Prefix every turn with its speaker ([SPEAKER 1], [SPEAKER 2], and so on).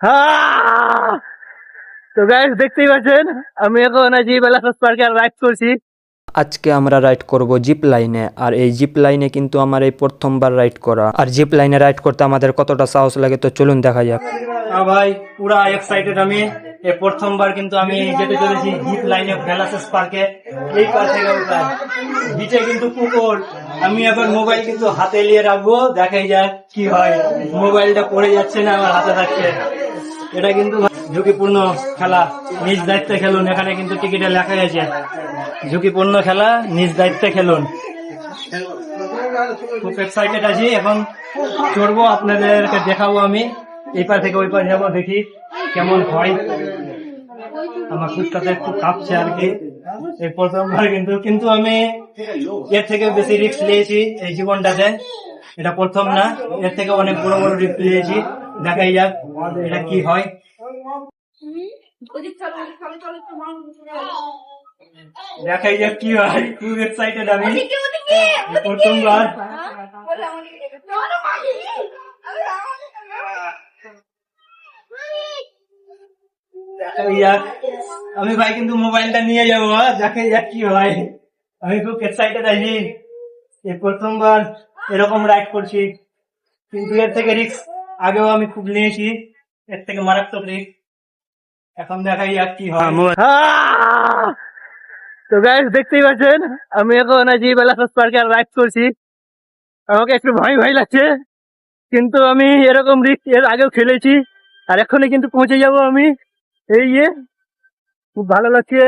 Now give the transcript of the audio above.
[SPEAKER 1] আহ! তো গাইস দেখতেই পাচ্ছেন আমি এখন আছি বেলাসাস পার্কে আর রাইড করছি।
[SPEAKER 2] আজকে আমরা রাইড করব জিপ লাইনে। আর এই জিপ লাইনে কিন্তু আমার এই প্রথমবার রাইড করা। আর জিপ লাইনে রাইড করতে আমাদের কতটা সাহস লাগে তো চলুন দেখা যাক।
[SPEAKER 1] ভাই পুরা এক্সাইটেড আমি। এই প্রথমবার কিন্তু আমি যেতে চলেছি জিপ লাইনে বেলাসাস পার্কে। এই পার থেকে ওই পার নিচে কিন্তু পুকুর। আমি এখন মোবাইল কিন্তু হাতে নিয়ে রাখবো, দেখাই যাক কি হয়। মোবাইলটা পড়ে যাচ্ছে না, আমার হাতে থাকছে। এটা কিন্তু ঝুঁকিপূর্ণ খেলা, নিজ দায়িত্বে খেলুন। এখানে কিন্তু টিকিটে লেখা গেছে ঝুঁকিপূর্ণ খেলা, নিজ দায়িত্বে খেলুন। খুব এক্সাইটেড আছি, এখন চড়বো, আপনাদেরকে দেখাবো। আমি এই পার থেকে ওই পার যাবো, দেখি কেমন হয়। আমার ফুটটাতে একটু কাঁপছে আর কি, এই প্রথমবার কিন্তু আমি এর থেকে বেশি রিস্ক নিয়েছি এই জীবনটাতে। এটা প্রথম না, এর থেকে অনেক বড় বড় রিস্ক নিয়েছি। দেখাই যাক এটা কি হয়। দেখাই যাক কি হয়, খুব এক্সাইটেড আমি। প্রথমবার দেখাই যাক। আমি ভাই কিন্তু মোবাইলটা নিয়ে যাবো, দেখাই যাক কি হয়। আমি খুব এক্সাইটেড আছি, এই প্রথমবার এরকম রাইড করছি। কিন্তু এর থেকে রিস্ক আগেও আমি খুব নিয়েছি, এর থেকে মারাত্মক রিস্ক। এখন দেখাই যাক কি হয়। তো গাইস দেখতেই পাচ্ছেন আমি এখন আছি বেলাসাস পার্কে আর রাইড করছি। আমাকে একটু ভয় ভয় লাগছে, কিন্তু আমি এরকম রিস্ক এর আগেও খেলেছি। আর এখনই কিন্তু পৌঁছে যাব আমি। এই খুব ভালো লাগছে।